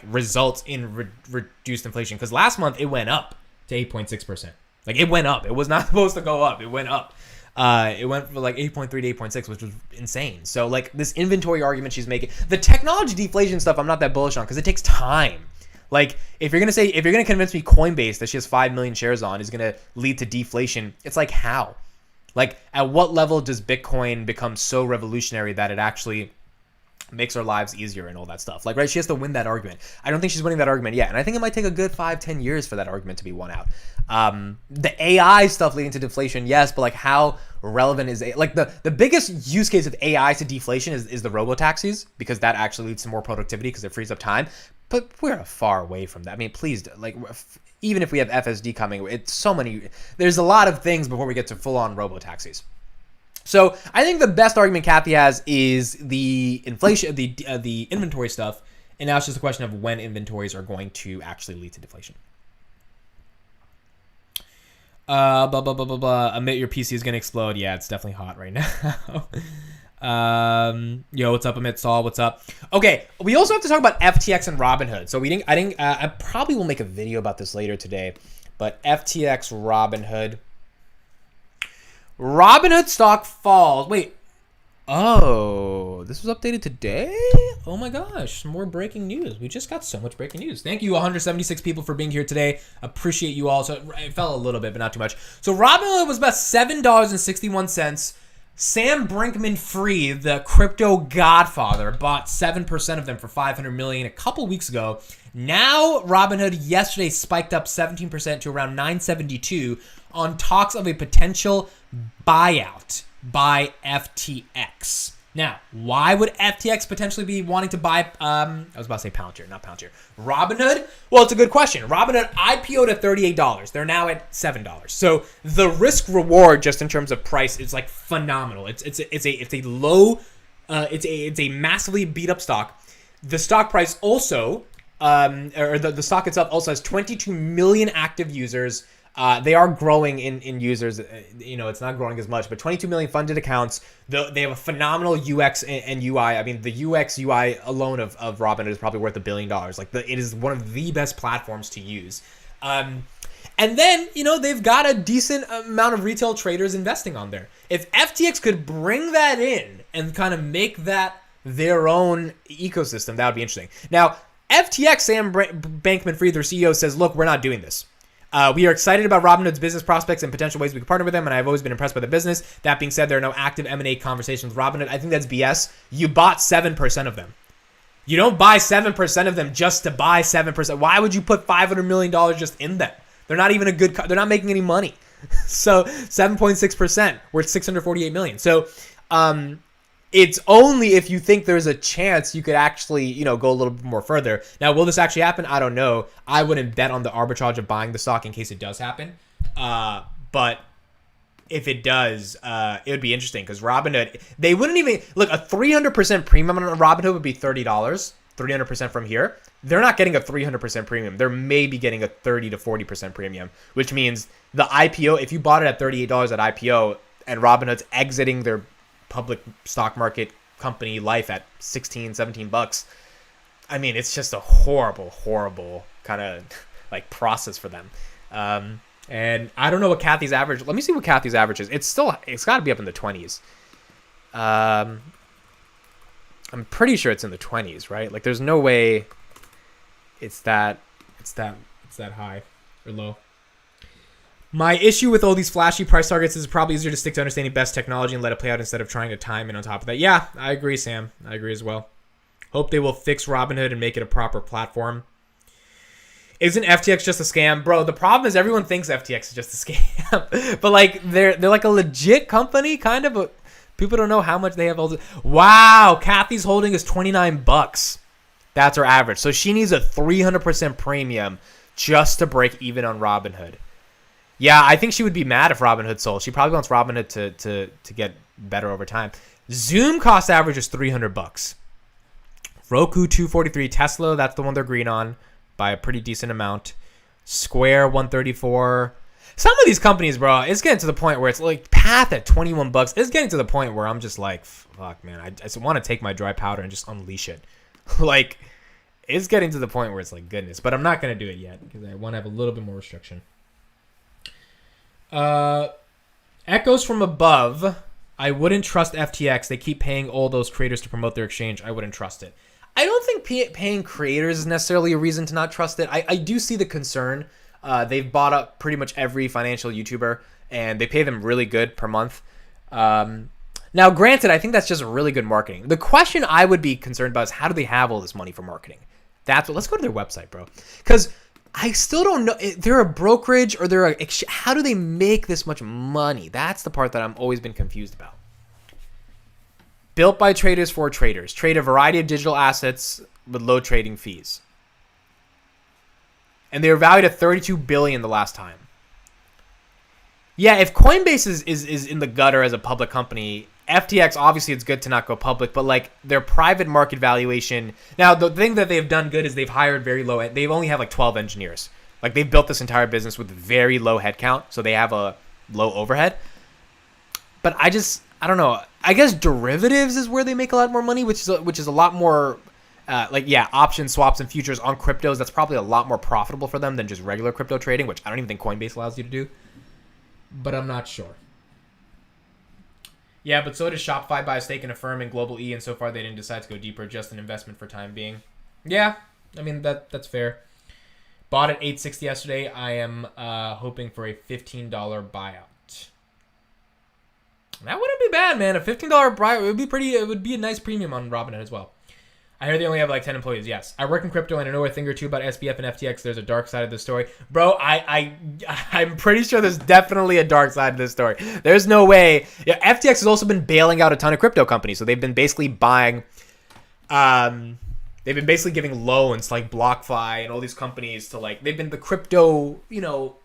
results in reduced inflation. Because last month, it went up to 8.6%. Like, it went up. It was not supposed to go up. It went up. It went from 8.3 to 8.6, which was insane. So, this inventory argument she's making, the technology deflation stuff, I'm not that bullish on because it takes time. If you're gonna convince me Coinbase that she has 5 million shares on is gonna lead to deflation, it's how? At what level does Bitcoin become so revolutionary that it actually makes our lives easier and all that stuff? Right? She has to win that argument. I don't think she's winning that argument yet, and I think it might take a good 5-10 years for that argument to be won out. The AI stuff leading to deflation, yes, but how relevant is it? The biggest use case of AI to deflation is the robo-taxis, because that actually leads to more productivity because it frees up time. But we're far away from that. I mean, please, even if we have FSD coming, there's a lot of things before we get to full-on robo-taxis. So I think the best argument Kathy has is the inflation, the inventory stuff, and now it's just a question of when inventories are going to actually lead to deflation. Blah, blah, blah, blah, blah. Admit your PC is going to explode. Yeah, it's definitely hot right now. Yo, what's up, Amit Saul? What's up? Okay, we also have to talk about FTX and Robinhood. So I probably will make a video about this later today, but FTX Robinhood stock falls. Wait, oh, this was updated today? Oh my gosh, more breaking news. We just got so much breaking news. Thank you 176 people for being here today. Appreciate you all. So it fell a little bit, but not too much. So Robinhood was about $7.61. Sam Brinkman-Fried, the crypto godfather, bought 7% of them for $500 million a couple weeks ago. Now, Robinhood yesterday spiked up 17% to around $9.72 on talks of a potential buyout by FTX. Now, why would FTX potentially be wanting to buy, I was about to say Palantir, not Palantir. Robinhood? Well, it's a good question. Robinhood IPO'd at $38. They're now at $7. So the risk reward, just in terms of price, is phenomenal. It's a massively beat up stock. The stock price also, the stock itself also has 22 million active users. They are growing in users. It's not growing as much, but 22 million funded accounts. They have a phenomenal UX and UI. I mean, the UX UI alone of Robinhood is probably worth $1 billion. It is one of the best platforms to use. And then, they've got a decent amount of retail traders investing on there. If FTX could bring that in and kind of make that their own ecosystem, that would be interesting. Now, FTX, Sam Bankman-Fried, their CEO, says, look, we're not doing this. We are excited about Robinhood's business prospects and potential ways we can partner with them, and I've always been impressed by the business. That being said, there are no active M&A conversations with Robinhood. I think that's BS. You bought 7% of them. You don't buy 7% of them just to buy 7%. Why would you put $500 million just in them? They're not even they're not making any money. So 7.6%, worth $648 million. So It's only if you think there's a chance you could actually, you know, go a little bit more further. Now, will this actually happen? I don't know. I wouldn't bet on the arbitrage of buying the stock in case it does happen. But if it does, it would be interesting because Robinhood, they wouldn't even look, a 300% premium on Robinhood would be $30, 300% from here. They're not getting a 300% premium. They're maybe getting a 30 to 40% premium, which means the IPO, if you bought it at $38 at IPO and Robinhood's exiting their public stock market company life at 16, 17 bucks. I mean, it's just a horrible, horrible kind of like process for them. And I don't know what Kathy's average. Let me see what Kathy's average is. It's got to be up in the 20s. I'm pretty sure it's in the 20s, right? Like there's no way it's that high or low. My issue with all these flashy price targets is probably easier to stick to understanding best technology and let it play out instead of trying to time in on top of that. Yeah, I agree, Sam. I agree as well. Hope they will fix Robinhood and make it a proper platform. Isn't FTX just a scam? Bro, the problem is everyone thinks FTX is just a scam. But like they're like a legit company, kind of, but people don't know how much they have. Wow, Kathy's holding is 29 bucks. That's her average. So she needs a 300% premium just to break even on Robinhood. Yeah, I think she would be mad if Robinhood sold. She probably wants Robinhood to get better over time. Zoom cost average is 300 bucks. Roku 243, Tesla, that's the one they're green on by a pretty decent amount. Square 134. Some of these companies, bro, it's getting to the point where it's like Path at 21 bucks. It's getting to the point where I'm just like, fuck, man, I just want to take my dry powder and just unleash it. Like, it's getting to the point where it's like, goodness. But I'm not going to do it yet because I want to have a little bit more restriction. Echoes from above. I wouldn't trust FTX. They keep paying all those creators to promote their exchange. I wouldn't trust it. I don't think paying creators is necessarily a reason to not trust it. I do see the concern. They've bought up pretty much every financial YouTuber, and they pay them really good per month. Now, granted, I think that's just really good marketing. The question I would be concerned about is how do they have all this money for marketing? Let's go to their website, bro. Because I still don't know. They're a brokerage or how do they make this much money? That's the part that I've always been confused about. Built by traders for traders. Trade a variety of digital assets with low trading fees. And they were valued at $32 billion the last time. Yeah, if Coinbase is in the gutter as a public company, FTX, obviously it's good to not go public, but like their private market valuation. Now, the thing that they've done good is they've hired very low. They've only have like 12 engineers. Like they've built this entire business with very low headcount, so they have a low overhead. But I don't know. I guess derivatives is where they make a lot more money, which is a lot more options, swaps, and futures on cryptos. That's probably a lot more profitable for them than just regular crypto trading, which I don't even think Coinbase allows you to do. But I'm not sure. Yeah, but so does Shopify buy a stake in a firm in Global E, and so far they didn't decide to go deeper, just an investment for time being. Yeah, I mean, that's fair. Bought at $8.60 yesterday. I am hoping for a $15 buyout. That wouldn't be bad, man. A $15 buyout it would be a nice premium on Robinhood as well. I heard they only have like 10 employees. Yes. I work in crypto and I know a thing or two about SBF and FTX. There's a dark side of the story. Bro, I'm pretty sure there's definitely a dark side of this story. There's no way. Yeah, FTX has also been bailing out a ton of crypto companies. So they've been basically buying, they've been basically giving loans like BlockFi and all these companies to like, they've been the crypto,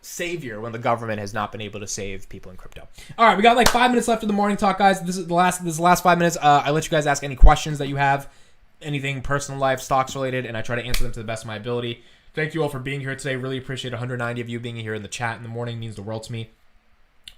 savior when the government has not been able to save people in crypto. All right, we got like 5 minutes left of the morning talk, guys. This is the last 5 minutes. I let you guys ask any questions that you have. Anything personal life, stocks related, and I try to answer them to the best of my ability. Thank you all for being here today. Really appreciate 190 of you being here in the chat in the morning. It means the world to me.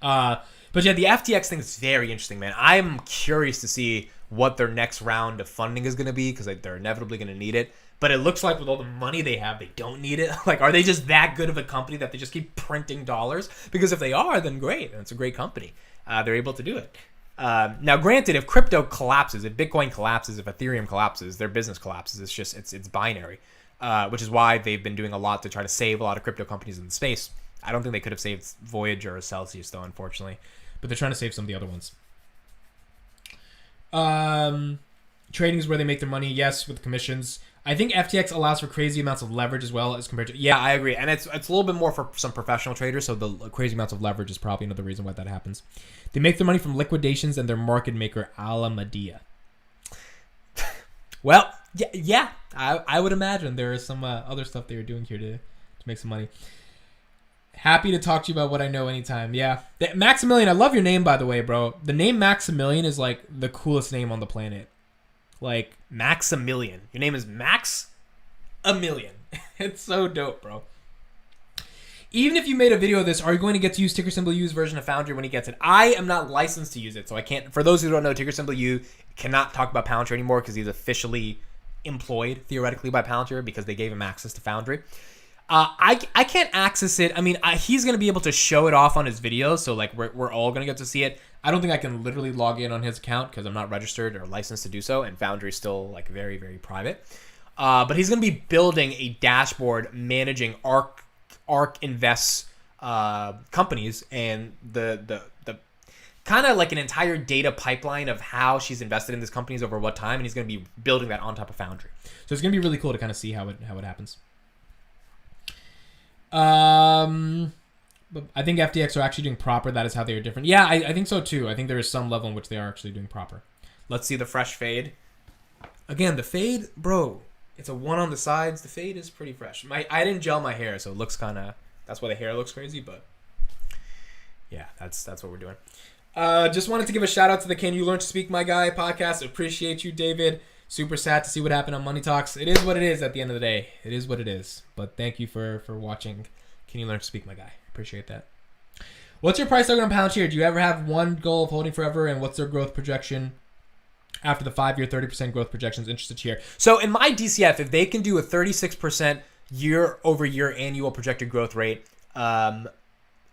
But yeah, the FTX thing is very interesting, man. I'm curious to see what their next round of funding is going to be because they're inevitably going to need it. But it looks like with all the money they have, they don't need it. Like, are they just that good of a company that they just keep printing dollars? Because if they are, then great. It's a great company. They're able to do it. Now, granted, if crypto collapses, if Bitcoin collapses, if Ethereum collapses, their business collapses. It's just it's binary, which is why they've been doing a lot to try to save a lot of crypto companies in the space. I don't think they could have saved Voyager or Celsius though, unfortunately, but they're trying to save some of the other ones. Trading is where they make their money. Yes, with commissions. I think FTX allows for crazy amounts of leverage as well as compared to... Yeah, I agree. And it's a little bit more for some professional traders, so the crazy amounts of leverage is probably another reason why that happens. They make their money from liquidations and their market maker, Alameda. Well, yeah. I would imagine there is some other stuff they are doing here to make some money. Happy to talk to you about what I know anytime. Yeah. Maximilian, I love your name, by the way, bro. The name Maximilian is like the coolest name on the planet. Like, Maximilian. Your name is Max a Million. it's so dope, bro. Even if you made a video of this, are you going to get to use ticker symbol U's version of Foundry when he gets it? I am not licensed to use it, so I can't. For those who don't know, ticker symbol U cannot talk about Palantir anymore because he's officially employed, theoretically, by Palantir because they gave him access to Foundry. I can't access it. I mean, he's going to be able to show it off on his videos, so like we're all going to get to see it. I don't think I can literally log in on his account because I'm not registered or licensed to do so, and Foundry is still like very, very private. But he's going to be building a dashboard managing ARK Invest's companies and the kind of like an entire data pipeline of how she's invested in these companies over what time, and he's going to be building that on top of Foundry. So it's going to be really cool to kind of see how it happens. But I think FTX are actually doing proper. That is how they are different. Yeah, I think so too. I think there is some level in which they are actually doing proper. Let's see the fresh fade. Again, the fade, bro. It's a 1 on the sides. The fade is pretty fresh. I didn't gel my hair, so it looks kind of... That's why the hair looks crazy, but... Yeah, that's what we're doing. Just wanted to give a shout out to the Can You Learn to Speak My Guy podcast. Appreciate you, David. Super sad to see what happened on Money Talks. It is what it is at the end of the day. It is what it is. But thank you for watching Can You Learn to Speak My Guy. Appreciate that. What's your price target on Palantir? Do you ever have one goal of holding forever, and what's their growth projection after the 5-year 30% growth projections? Interested here. So in my DCF, if they can do a 36% year-over-year annual projected growth rate at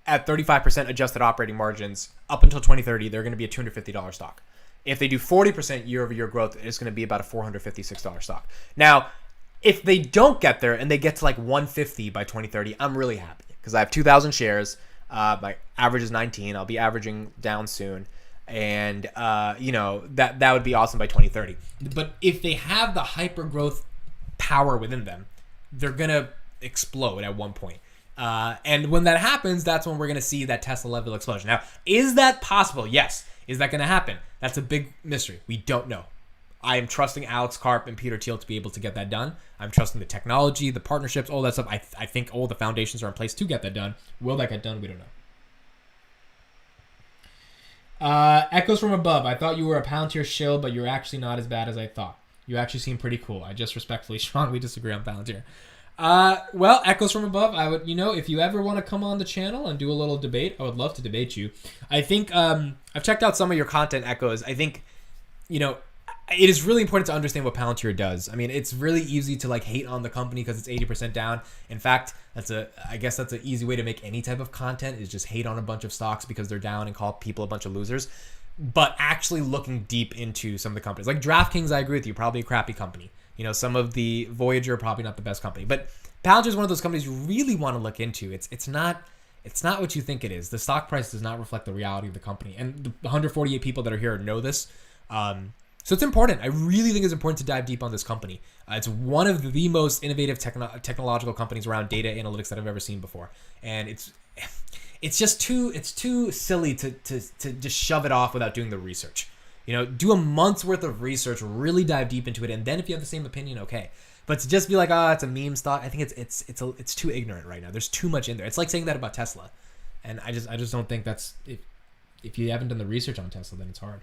35% adjusted operating margins up until 2030, they're going to be a $250 stock. If they do 40% year-over-year growth, it's going to be about a $456 stock. Now, if they don't get there and they get to like 150 by 2030, I'm really happy because I have 2,000 shares. My average is 19. I'll be averaging down soon. And, that would be awesome by 2030. But if they have the hyper growth power within them, they're going to explode at one point. And when that happens, that's when we're going to see that Tesla level explosion. Now, is that possible? Yes. Is that going to happen? That's a big mystery. We don't know. I am trusting Alex Karp and Peter Thiel to be able to get that done. I'm trusting the technology, the partnerships, all that stuff. I think all the foundations are in place to get that done. Will that get done? We don't know. Echoes from above. I thought you were a Palantir shill, but you're actually not as bad as I thought. You actually seem pretty cool. I just respectfully, strongly disagree on Palantir. Well, echoes from above. I would, if you ever want to come on the channel and do a little debate, I would love to debate you. I think I've checked out some of your content, Echoes. I think, it is really important to understand what Palantir does. I mean, it's really easy to like hate on the company because it's 80% down. In fact, I guess that's an easy way to make any type of content is just hate on a bunch of stocks because they're down and call people a bunch of losers. But actually looking deep into some of the companies, like DraftKings, I agree with you, probably a crappy company. Some of the Voyager, probably not the best company. But Palantir is one of those companies you really want to look into. It's not what you think it is. The stock price does not reflect the reality of the company. And the 148 people that are here know this. So it's important. I really think it's important to dive deep on this company. It's one of the most innovative technological companies around data analytics that I've ever seen before. And it's just too silly to just shove it off without doing the research. Do a month's worth of research, really dive deep into it, and then if you have the same opinion, okay. But to just be like, it's a meme stock, I think it's too ignorant right now. There's too much in there. It's like saying that about Tesla, and I just don't think that's if you haven't done the research on Tesla, then it's hard.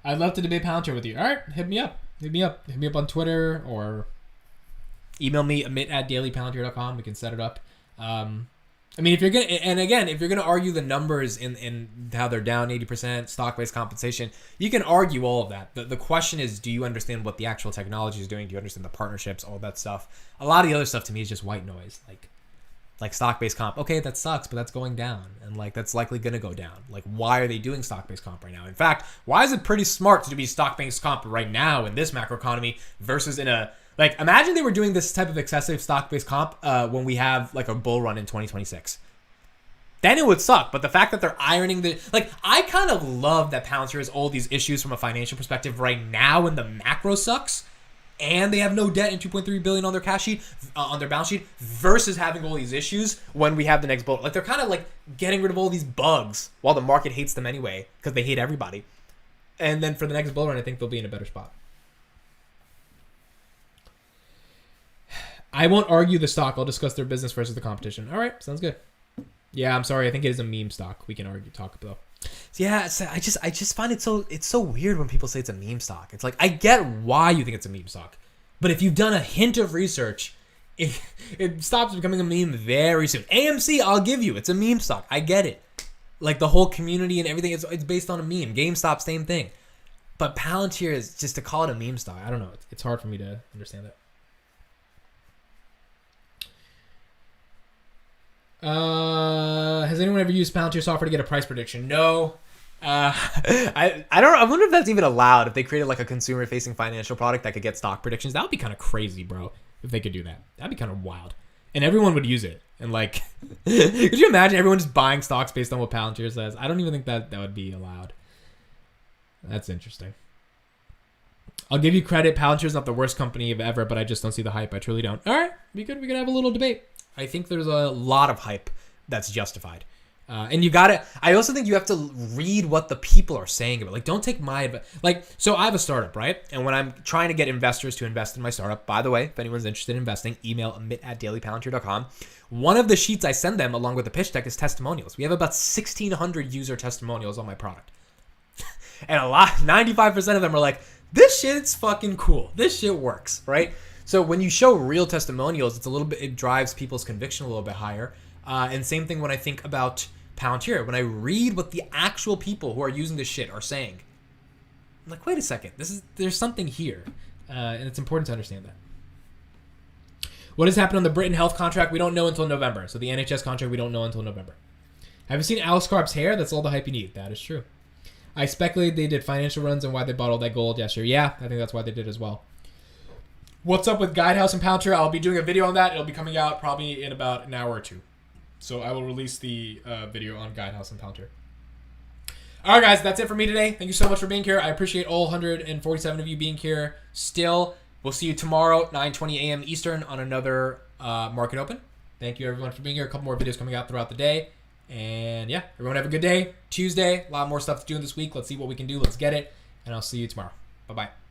I'd love to debate Palantir with you. All right, hit me up. Hit me up on Twitter or email me amit@dailypalantir.com. We can set it up. If you're gonna argue the numbers in how they're down 80% stock-based compensation, you can argue all of that. The question is, do you understand what the actual technology is doing? Do you understand the partnerships, all that stuff? A lot of the other stuff to me is just white noise, like stock-based comp. Okay, that sucks, but that's going down, and that's likely gonna go down. Like, why are they doing stock-based comp right now? In fact, why is it pretty smart to be stock-based comp right now in this macroeconomy versus in a imagine they were doing this type of excessive stock-based comp when we have like a bull run in 2026. Then it would suck. But the fact that they're ironing I kind of love that Palantir has all these issues from a financial perspective right now when the macro sucks and they have no debt and $2.3 billion on their cash sheet, on their balance sheet, versus having all these issues when we have the next bull. They're kind of getting rid of all these bugs while the market hates them anyway because they hate everybody. And then for the next bull run, I think they'll be in a better spot. I won't argue the stock. I'll discuss their business versus the competition. All right, sounds good. Yeah, I'm sorry. I think it is a meme stock. We can talk though. Yeah, I just find it's so weird when people say it's a meme stock. It's like, I get why you think it's a meme stock, but if you've done a hint of research, it stops becoming a meme very soon. AMC, I'll give you, it's a meme stock. I get it. Like the whole community and everything, it's based on a meme. GameStop, same thing. But Palantir is just to call it a meme stock. I don't know. It's hard for me to understand that. Has anyone ever used Palantir software to get a price prediction? No. I don't know. I wonder if that's even allowed. If they created like a consumer-facing financial product that could get stock predictions, That would be kind of crazy, bro. If they could do that, that'd be kind of wild, and everyone would use it. And like, could you imagine everyone just buying stocks based on what Palantir says? I don't even think that would be allowed. That's interesting. I'll give you credit. Palantir's not the worst company ever, but I just don't see the hype. I truly don't. All right, we could have a little debate. I think there's a lot of hype that's justified. And you gotta, I also think you have to read what the people are saying about. Like, don't take my advice. Like, so I have a startup, right? And when I'm trying to get investors to invest in my startup, by the way, if anyone's interested in investing, email amit@dailypalantir.com. One of the sheets I send them along with the pitch deck is testimonials. We have about 1,600 user testimonials on my product. And 95% of them are like, this shit's fucking cool. This shit works, right? So when you show real testimonials, it drives people's conviction a little bit higher. And same thing when I think about Palantir. When I read what the actual people who are using this shit are saying, I'm like, wait a second, there's something here. And it's important to understand that. What has happened on the Britain Health contract? We don't know until November. So the NHS contract, we don't know until November. Have you seen Alice Karp's hair? That's all the hype you need. That is true. I speculate they did financial runs and why they bought all that gold. Yeah, sure. Yeah, I think that's why they did as well. What's up with Guidehouse and Palantir? I'll be doing a video on that. It'll be coming out probably in about an hour or two. So I will release the video on Guidehouse and Palantir. All right, guys, that's it for me today. Thank you so much for being here. I appreciate all 147 of you being here still. We'll see you tomorrow, 9:20 a.m. Eastern, on another Market Open. Thank you, everyone, for being here. A couple more videos coming out throughout the day. And, yeah, everyone have a good day. Tuesday, a lot more stuff to do this week. Let's see what we can do. Let's get it. And I'll see you tomorrow. Bye-bye.